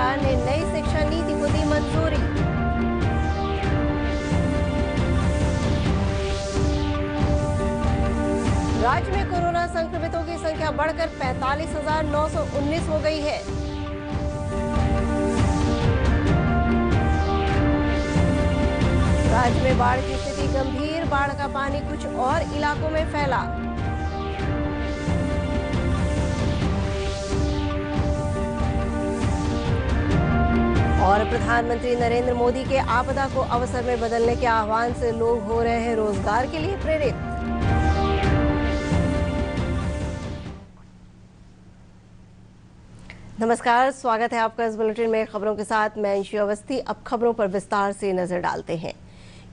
सरकार ने नई शिक्षा नीति को दी मंजूरी। राज्य में कोरोना संक्रमितों की संख्या बढ़कर 45,919 हो गई है। राज्य में बाढ़ की स्थिति गंभीर, बाढ़ का पानी कुछ और इलाकों में फैला। और प्रधानमंत्री नरेंद्र मोदी के आपदा को अवसर में बदलने के आह्वान से लोग हो रहे हैं रोजगार के लिए प्रेरित। नमस्कार, स्वागत है आपका इस बुलेटिन में। खबरों के साथ मैं अंशु अवस्थी। अब खबरों पर विस्तार से नजर डालते हैं।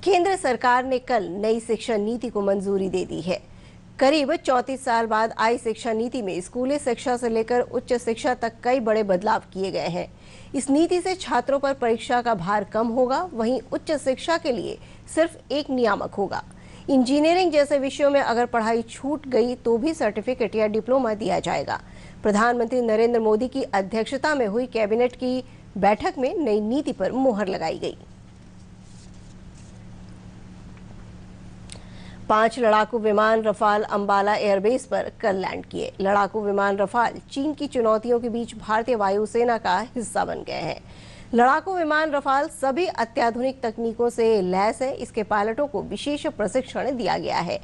केंद्र सरकार ने कल नई शिक्षा नीति को मंजूरी दे दी है। करीब 34 साल बाद आई शिक्षा नीति में स्कूली शिक्षा से लेकर उच्च शिक्षा तक कई बड़े बदलाव किए गए हैं। इस नीति से छात्रों पर परीक्षा का भार कम होगा। वहीं उच्च शिक्षा के लिए सिर्फ एक नियामक होगा। इंजीनियरिंग जैसे विषयों में अगर पढ़ाई छूट गई तो भी सर्टिफिकेट या डिप्लोमा दिया जाएगा। प्रधानमंत्री नरेंद्र मोदी की अध्यक्षता में हुई कैबिनेट की बैठक में नई नीति पर मुहर लगाई गई। 5 लड़ाकू विमान रफाल अंबाला एयरबेस पर कल लैंड किए। लड़ाकू विमान रफाल चीन की चुनौतियों के बीच भारतीय वायुसेना का हिस्सा बन गए हैं। लड़ाकू विमान रफाल सभी अत्याधुनिक तकनीकों से लैस है। इसके पायलटों को विशेष प्रशिक्षण दिया गया है।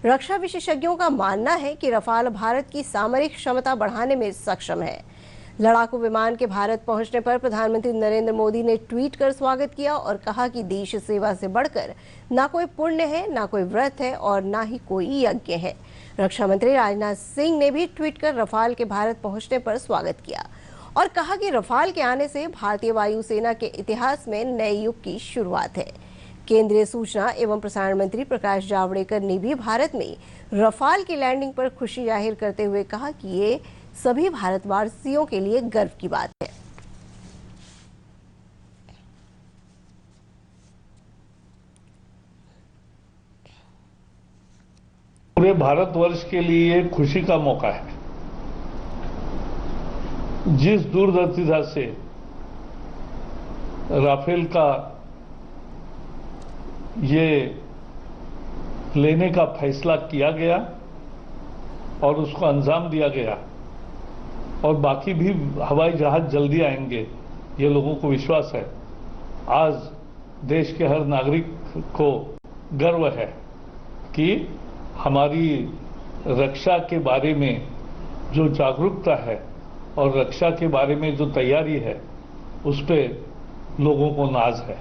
रक्षा विशेषज्ञों का मानना है कि रफाल भारत की सामरिक क्षमता बढ़ाने में सक्षम है। लड़ाकू विमान के भारत पहुंचने पर प्रधानमंत्री नरेंद्र मोदी ने ट्वीट कर स्वागत किया और कहा कि देश सेवा से बढ़कर ना कोई पुण्य है, ना कोई व्रत है और ना ही कोई यज्ञ है। रक्षा मंत्री राजनाथ सिंह ने भी ट्वीट कर रफाल के भारत पहुंचने पर स्वागत किया और कहा कि रफाल के आने से भारतीय वायुसेना के इतिहास में नए युग की शुरुआत है। केंद्रीय सूचना एवं प्रसारण मंत्री प्रकाश जावड़ेकर ने भी भारत में रफाल की लैंडिंग पर खुशी जाहिर करते हुए कहा कि ये सभी भारतवासियों के लिए गर्व की बात है। पूरे भारतवर्ष के लिए खुशी का मौका है। जिस दूरदर्शिता से राफेल का ये लेने का फैसला किया गया और उसको अंजाम दिया गया और बाकी भी हवाई जहाज जल्दी आएंगे, ये लोगों को विश्वास है। आज देश के हर नागरिक को गर्व है कि हमारी रक्षा के बारे में जो जागरूकता है और रक्षा के बारे में जो तैयारी है, उस पे लोगों को नाज है।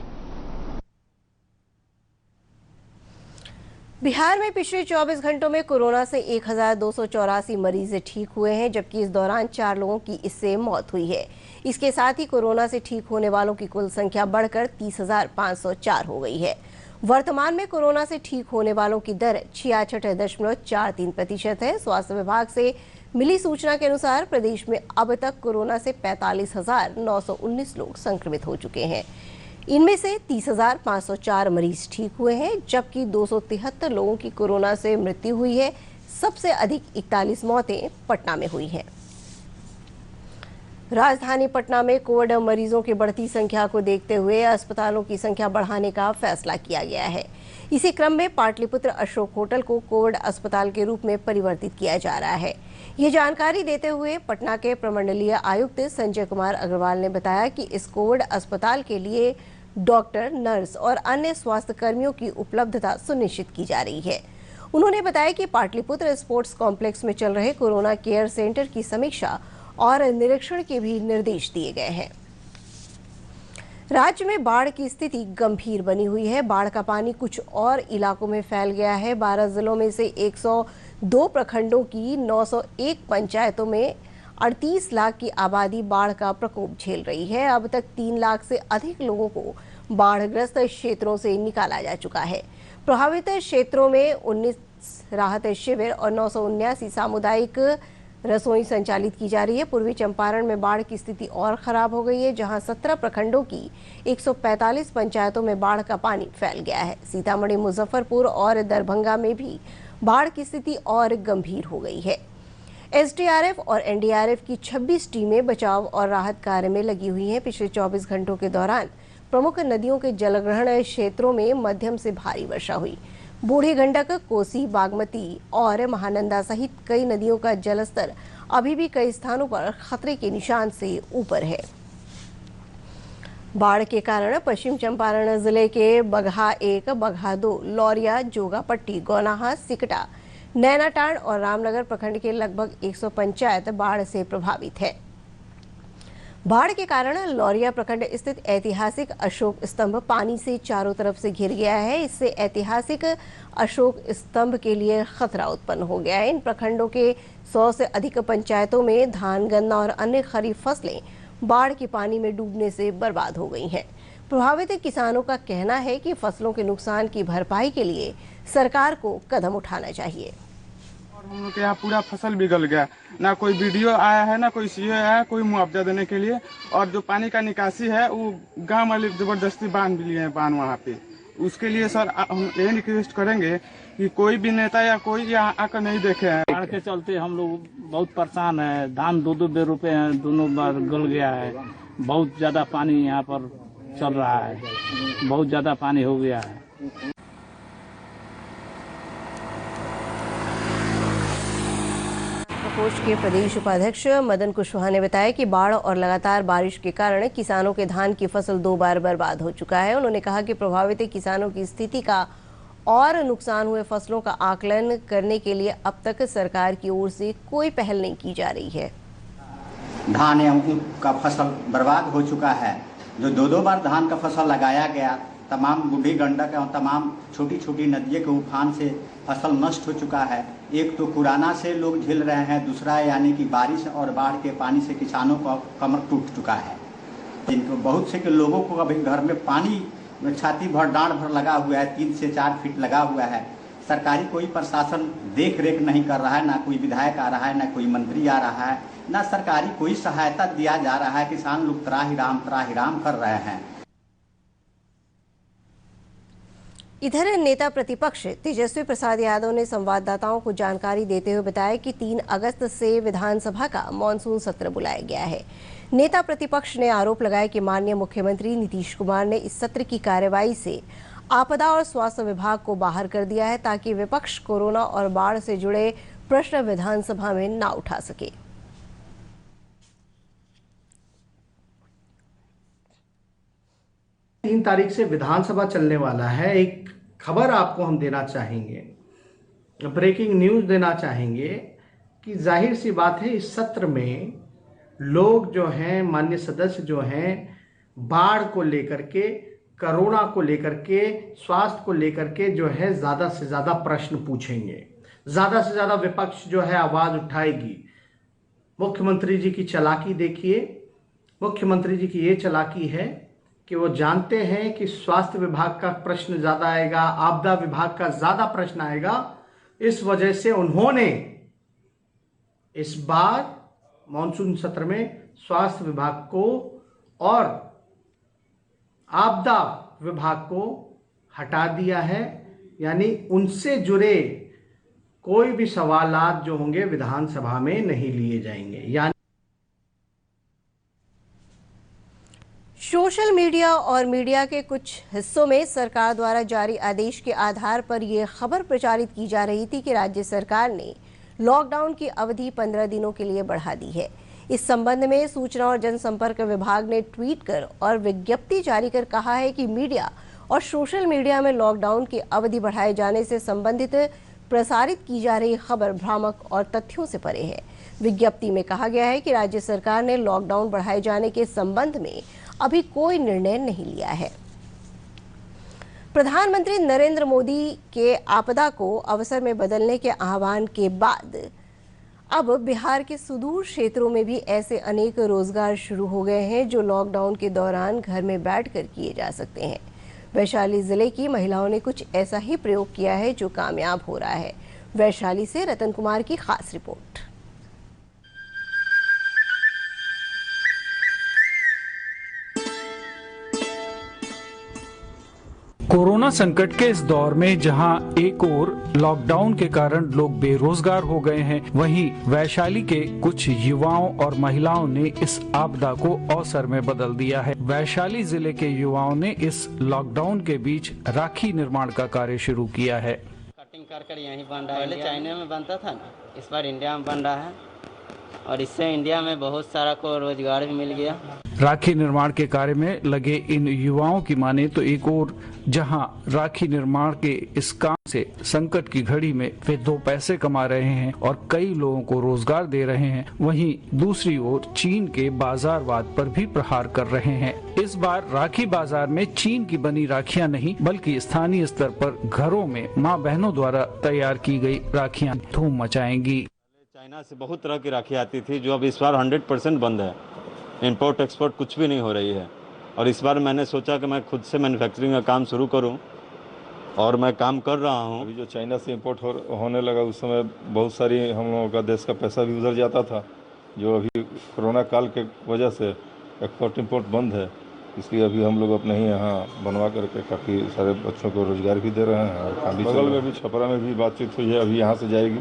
बिहार में पिछले 24 घंटों में कोरोना से 1,284 मरीज ठीक हुए हैं, जबकि इस दौरान 4 लोगों की इससे मौत हुई है। इसके साथ ही कोरोना से ठीक होने वालों की कुल संख्या बढ़कर 30,504 हो गई है। वर्तमान में कोरोना से ठीक होने वालों की दर 66.43% है। स्वास्थ्य विभाग से मिली सूचना के अनुसार प्रदेश में अब तक कोरोना से 45,919 लोग संक्रमित हो चुके हैं। इनमें से 30,504 मरीज ठीक हुए हैं, जबकि 273 लोगों की कोरोना से मृत्यु हुई है। सबसे अधिक 41 मौतें पटना में हुई हैं। राजधानी पटना में कोविड मरीजों की बढ़ती संख्या को देखते हुए अस्पतालों की संख्या बढ़ाने का फैसला किया गया है। इसी क्रम में पाटलिपुत्र अशोक होटल को कोविड अस्पताल के रूप में परिवर्तित किया जा रहा है। ये जानकारी देते हुए पटना के प्रमंडलीय आयुक्त संजय कुमार अग्रवाल ने बताया कि इस कोविड अस्पताल के लिए डॉक्टर, नर्स और अन्य स्वास्थ्य कर्मियों की उपलब्धता सुनिश्चित की जा रही है। उन्होंने बताया कि पाटलिपुत्र स्पोर्ट्स कॉम्प्लेक्स में चल रहे कोरोना केयर सेंटर की समीक्षा और निरीक्षण के भी निर्देश दिए गए हैं। राज्य में बाढ़ की स्थिति गंभीर बनी हुई है। बाढ़ का पानी कुछ और इलाकों में फैल गया है। 12 जिलों में से 102 प्रखंडों की 901 पंचायतों में 38 लाख की आबादी बाढ़ का प्रकोप झेल रही है। अब तक 3 लाख से अधिक लोगों को बाढ़ग्रस्त क्षेत्रों से निकाला जा चुका है। प्रभावित क्षेत्रों में 19 राहत शिविर और 979 सामुदायिक रसोई संचालित की जा रही है। पूर्वी चंपारण में बाढ़ की स्थिति और खराब हो गई है, जहां 17 प्रखंडों की 145 पंचायतों में बाढ़ का पानी फैल गया है। सीतामढ़ी, मुजफ्फरपुर और दरभंगा में भी बाढ़ की स्थिति और गंभीर हो गई है। एसडीआरएफ और एनडीआरएफ की 26 टीमें बचाव और राहत कार्य में लगी हुई हैं। पिछले 24 घंटों के दौरान प्रमुख नदियों के जलग्रहण क्षेत्रों में मध्यम से भारी वर्षा हुई। बूढ़ी गंडक, कोसी, बागमती और महानंदा सहित कई नदियों का जलस्तर अभी भी कई स्थानों पर खतरे के निशान से ऊपर है। बाढ़ के कारण पश्चिम चंपारण जिले के बगहा 1, बगहा 2, लौरिया, जोगापट्टी, गौनाहा, सिकटा, नैनाटांड और रामनगर प्रखंड के लगभग 100 पंचायत बाढ़ से प्रभावित है। बाढ़ के कारण लौरिया प्रखंड स्थित ऐतिहासिक अशोक स्तंभ पानी से चारों तरफ से घिर गया है। इससे ऐतिहासिक अशोक स्तंभ के लिए खतरा उत्पन्न हो गया है। इन प्रखंडों के 100 से अधिक पंचायतों में धान, गन्ना और अन्य खरीफ फसलें बाढ़ के पानी में डूबने से बर्बाद हो गई हैं। प्रभावित किसानों का कहना है कि फसलों के नुकसान की भरपाई के लिए सरकार को कदम उठाना चाहिए। और हम लोग के यहाँ पूरा फसल बिगल गया, ना कोई वीडियो आया है, ना कोई सीओ आया है कोई मुआवजा देने के लिए। और जो पानी का निकासी है वो गांव वाले जबरदस्ती बांध भी लिए हैं बांध वहाँ पे। उसके लिए सर हम यही रिक्वेस्ट करेंगे कि कोई भी नेता या कोई यहाँ आकर नहीं देखे हैं। बाढ़ के चलते हम लोग बहुत परेशान है। धान 2-2 बेर रुपए हैं, दोनों बार गल गया है। बहुत ज्यादा पानी यहाँ पर चल रहा है, बहुत ज्यादा पानी हो गया है। प्रकोष्ठ के प्रदेश उपाध्यक्ष मदन कुशवाहा ने बताया कि बाढ़ और लगातार बारिश के कारण किसानों के धान की फसल 2 बार बर्बाद हो चुका है। उन्होंने कहा कि प्रभावित किसानों की स्थिति का और नुकसान हुए फसलों का आकलन करने के लिए अब तक सरकार की ओर से कोई पहल नहीं की जा रही है। धान एवं का फसल बर्बाद हो चुका है। जो 2-2 बार धान का फसल लगाया गया, तमाम बूढ़ी गंडक एवं तमाम छोटी छोटी नदियों के उफान से फसल नष्ट हो चुका है। एक तो कुराना से लोग झेल रहे हैं, दूसरा यानी कि बारिश और बाढ़ के पानी से किसानों का कमर टूट चुका है। जिनको बहुत से के लोगों को अभी घर में पानी छाती भर डांड भर लगा हुआ है, 3 से 4 फीट लगा हुआ है। सरकारी कोई प्रशासन देख रेख नहीं कर रहा है, ना कोई विधायक आ रहा है, ना कोई मंत्री आ रहा है, ना सरकारी कोई सहायता दिया जा रहा है। किसान लोग त्राहिराम कर रहे हैं। इधर नेता प्रतिपक्ष तेजस्वी प्रसाद यादव ने संवाददाताओं को जानकारी देते हुए बताया कि 3 अगस्त से विधानसभा का मानसून सत्र बुलाया गया है। नेता प्रतिपक्ष ने आरोप लगाया कि माननीय मुख्यमंत्री नीतीश कुमार ने इस सत्र की कार्यवाही से आपदा और स्वास्थ्य विभाग को बाहर कर दिया है ताकि विपक्ष कोरोना और बाढ़ से जुड़े प्रश्न विधानसभा में न उठा सके। तीन तारीख से विधानसभा चलने वाला है। एक खबर आपको हम देना चाहेंगे, ब्रेकिंग न्यूज देना चाहेंगे कि जाहिर सी बात है इस सत्र में लोग जो हैं, माननीय सदस्य जो हैं, बाढ़ को लेकर के, कोरोना को लेकर के, स्वास्थ्य को लेकर के जो है ज़्यादा से ज़्यादा प्रश्न पूछेंगे। ज़्यादा से ज़्यादा विपक्ष जो है आवाज़ उठाएगी। मुख्यमंत्री जी की चालाकी देखिए। मुख्यमंत्री जी की ये चालाकी है कि वो जानते हैं कि स्वास्थ्य विभाग का प्रश्न ज़्यादा आएगा, आपदा विभाग का ज़्यादा प्रश्न आएगा। इस वजह से उन्होंने इस बार मानसून सत्र में स्वास्थ्य विभाग को और आपदा विभाग को हटा दिया है, यानी उनसे जुड़े कोई भी सवालात जो होंगे विधानसभा में नहीं लिए जाएंगे। यानी सोशल मीडिया और मीडिया के कुछ हिस्सों में सरकार द्वारा जारी आदेश के आधार पर यह खबर प्रचारित की जा रही थी कि राज्य सरकार ने लॉकडाउन की अवधि 15 दिनों के लिए बढ़ा दी है। इस संबंध में सूचना और जनसंपर्क विभाग ने ट्वीट कर और विज्ञप्ति जारी कर कहा है कि मीडिया और सोशल मीडिया में लॉकडाउन की अवधि बढ़ाए जाने से संबंधित प्रसारित की जा रही खबर भ्रामक और तथ्यों से परे है। विज्ञप्ति में कहा गया है कि राज्य सरकार ने लॉकडाउन बढ़ाए जाने के संबंध में अभी कोई निर्णय नहीं लिया है। प्रधानमंत्री नरेंद्र मोदी के आपदा को अवसर में बदलने के आह्वान के बाद अब बिहार के सुदूर क्षेत्रों में भी ऐसे अनेक रोजगार शुरू हो गए हैं जो लॉकडाउन के दौरान घर में बैठकर किए जा सकते हैं। वैशाली जिले की महिलाओं ने कुछ ऐसा ही प्रयोग किया है जो कामयाब हो रहा है। वैशाली से रतन कुमार की खास रिपोर्ट। कोरोना संकट के इस दौर में जहां एक ओर लॉकडाउन के कारण लोग बेरोजगार हो गए हैं, वहीं वैशाली के कुछ युवाओं और महिलाओं ने इस आपदा को अवसर में बदल दिया है। वैशाली जिले के युवाओं ने इस लॉकडाउन के बीच राखी निर्माण का कार्य शुरू किया है। कटिंग कर यहीं बन रहा है। पहले चाइना में बनता था ना, इस बार इंडिया में बन रहा है और इससे इंडिया में बहुत सारा को रोजगार भी मिल गया। राखी निर्माण के कार्य में लगे इन युवाओं की माने तो एक ओर जहां राखी निर्माण के इस काम से संकट की घड़ी में वे 2 पैसे कमा रहे हैं और कई लोगों को रोजगार दे रहे हैं, वहीं दूसरी ओर चीन के बाजारवाद पर भी प्रहार कर रहे हैं। इस बार राखी बाजार में चीन की बनी राखियां नहीं बल्कि स्थानीय स्तर पर घरों में मां बहनों द्वारा तैयार की गई राखियां धूम मचाएंगी। चाइना से बहुत तरह की राखी आती थी जो अब इस बार 100% बंद है। इंपोर्ट एक्सपोर्ट कुछ भी नहीं हो रही है और इस बार मैंने सोचा कि मैं खुद से मैन्युफैक्चरिंग का काम शुरू करूं और मैं काम कर रहा हूं। अभी जो चाइना से इंपोर्ट होने लगा उस समय बहुत सारी हम लोगों का देश का पैसा भी उधर जाता था, जो अभी कोरोना काल के वजह से एक्सपोर्ट इंपोर्ट बंद है, इसलिए अभी हम लोग अपने ही यहाँ बनवा करके काफ़ी सारे बच्चों को रोजगार भी दे रहे हैं और काम भी। बगल में भी छपरा में भी बातचीत हुई है, अभी यहाँ से जाएगी।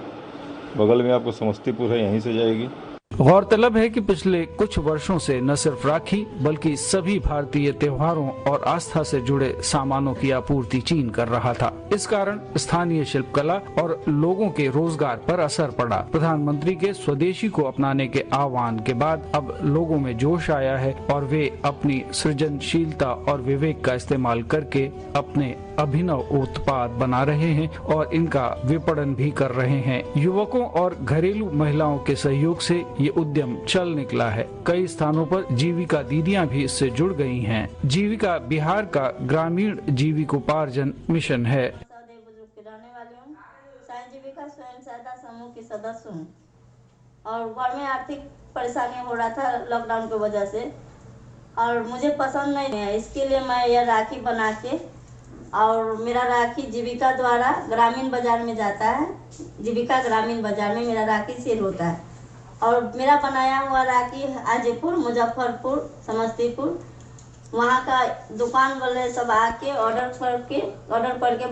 बगल में आपको समस्तीपुर है, यहीं से जाएगी। गौरतलब है कि पिछले कुछ वर्षों से न सिर्फ राखी बल्कि सभी भारतीय त्योहारों और आस्था से जुड़े सामानों की आपूर्ति चीन कर रहा था। इस कारण स्थानीय शिल्पकला और लोगों के रोजगार पर असर पड़ा। प्रधानमंत्री के स्वदेशी को अपनाने के आह्वान के बाद अब लोगों में जोश आया है और वे अपनी सृजनशीलता और विवेक का इस्तेमाल करके अपने अभिनव उत्पाद बना रहे हैं और इनका विपणन भी कर रहे हैं। युवकों और घरेलू महिलाओं के सहयोग से ये उद्यम चल निकला है। कई स्थानों पर जीविका दीदियां भी इससे जुड़ गई हैं। जीविका बिहार का ग्रामीण जीविकोपार्जन मिशन है। जीविका स्वयं सहायता समूह की सदस्य हूँ और घर में आर्थिक परेशानी हो रहा था लॉकडाउन की वजह से और मुझे पसंद नहीं है, इसके लिए मैं यह राखी बना के और मेरा राखी जीविका द्वारा ग्रामीण बाजार में जाता है। जीविका ग्रामीण बाजार में मेरा राखी सेल होता है और मेरा बनाया हुआ राखी हाजीपुर, मुजफ्फरपुर, समस्तीपुर वहाँ का दुकान वाले सब आके ऑर्डर करके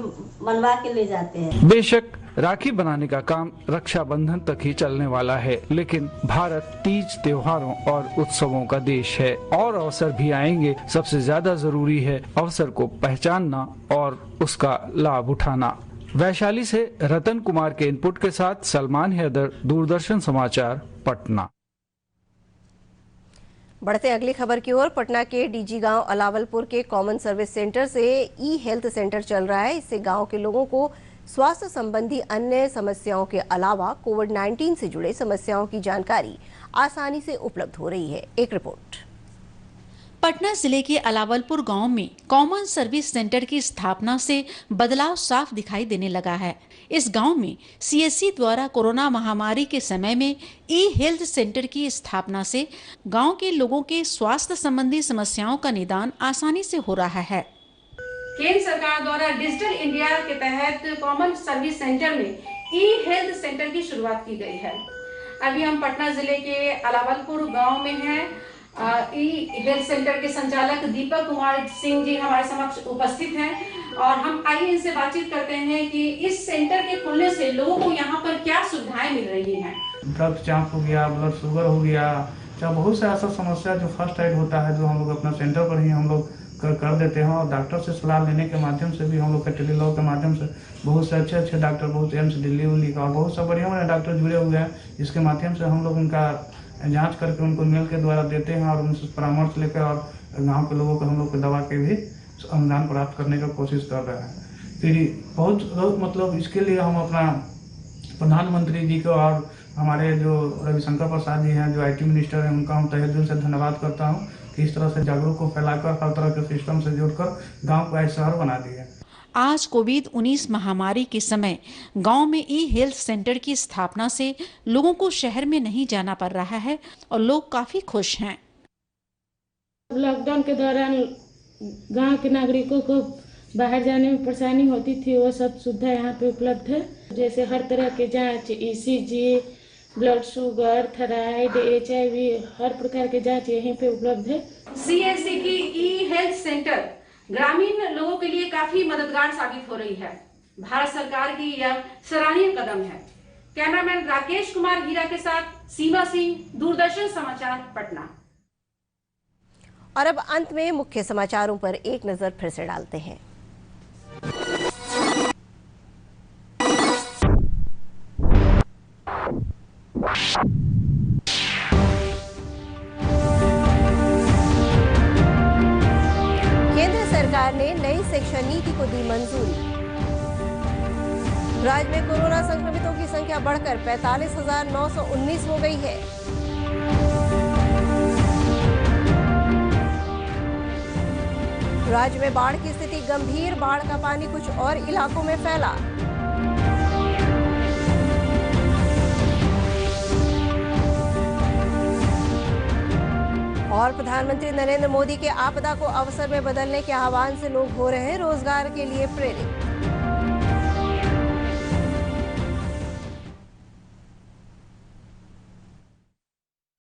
बनवा के ले जाते हैं। बेशक राखी बनाने का काम रक्षाबंधन तक ही चलने वाला है, लेकिन भारत तीज त्योहारों और उत्सवों का देश है और अवसर भी आएंगे। सबसे ज्यादा जरूरी है अवसर को पहचानना और उसका लाभ उठाना। वैशाली से रतन कुमार के इनपुट के साथ सलमान हैदर, दूरदर्शन समाचार, पटना। बढ़ते अगली खबर की ओर। पटना के डीजी गांव अलावलपुर के कॉमन सर्विस सेंटर से ई हेल्थ सेंटर चल रहा है। इससे गांव के लोगों को स्वास्थ्य संबंधी अन्य समस्याओं के अलावा कोविड-19 से जुड़े समस्याओं की जानकारी आसानी से उपलब्ध हो रही है। एक रिपोर्ट। पटना जिले के अलावलपुर गांव में कॉमन सर्विस सेंटर की स्थापना से बदलाव साफ दिखाई देने लगा है। इस गांव में सीएससी द्वारा कोरोना महामारी के समय में ई हेल्थ सेंटर की स्थापना से गांव के लोगों के स्वास्थ्य संबंधी समस्याओं का निदान आसानी से हो रहा है। केंद्र सरकार द्वारा डिजिटल इंडिया के तहत कॉमन सर्विस सेंटर में ई हेल्थ सेंटर की शुरुआत की गई है। अभी हम पटना जिले के अलावलपुर गांव में हैं। ई हेल्थ सेंटर के संचालक दीपक कुमार सिंह जी हमारे समक्ष उपस्थित हैं और हम आइए इनसे बातचीत करते हैं कि इस सेंटर के खुलने से लोगों को यहाँ पर क्या सुविधाएं मिल रही हैं। ब्लड जांच हो गया, ब्लड शुगर हो गया, चाहे बहुत से ऐसा समस्या जो फर्स्ट एड होता है जो हम लोग अपना सेंटर पर ही हम लोग कर देते हैं और डॉक्टर से सलाह लेने के माध्यम से भी हम लोग का टेलीलॉ के माध्यम से बहुत से अच्छे डॉक्टर, बहुत एम्स दिल्ली उल्ली का और बहुत से बढ़िया डॉक्टर जुड़े हुए हैं, जिसके माध्यम से हम लोग उनका जांच करके उनको मेल के द्वारा देते हैं और उनसे परामर्श लेकर और गांव के लोगों को हम लोग दवा के भी अनुदान प्राप्त करने का कोशिश कर रहे हैं। फिर बहुत मतलब इसके लिए हम अपना प्रधानमंत्री जी को और हमारे जो रविशंकर प्रसाद जी हैं जो IT मिनिस्टर हैं उनका हम तहे दिल से धन्यवाद करता हूँ कि इस तरह से जागरूक को फैलाकर हर तरह के सिस्टम से जोड़कर गाँव को ऐसा शहर बना दिया। आज कोविड-19 महामारी के समय गांव में ई हेल्थ सेंटर की स्थापना से लोगों को शहर में नहीं जाना पड़ रहा है और लोग काफी खुश हैं। लॉकडाउन के दौरान गांव के नागरिकों को बाहर जाने में परेशानी होती थी, वो सब सुविधा यहाँ पे उपलब्ध है। जैसे हर तरह के जांच, ECG, blood sugar, thyroid, HIV, हर प्रकार के जांच यहीं पे उपलब्ध है। CSC की ई हेल्थ सेंटर ग्रामीण लोगों के लिए काफी मददगार साबित हो रही है। भारत सरकार की यह सराहनीय कदम है। कैमरामैन राकेश कुमार हीरा के साथ सीमा सिंह, दूरदर्शन समाचार, पटना। और अब अंत में मुख्य समाचारों पर एक नजर फिर से डालते हैं। केंद्र सरकार ने नई शिक्षा नीति को दी मंजूरी। राज्य में कोरोना संक्रमितों की संख्या बढ़कर 45,919 हो गई है। राज्य में बाढ़ की स्थिति गंभीर, बाढ़ का पानी कुछ और इलाकों में फैला। और प्रधानमंत्री नरेंद्र मोदी के आपदा को अवसर में बदलने के आह्वान से लोग हो रहे हैं रोजगार के लिए प्रेरित।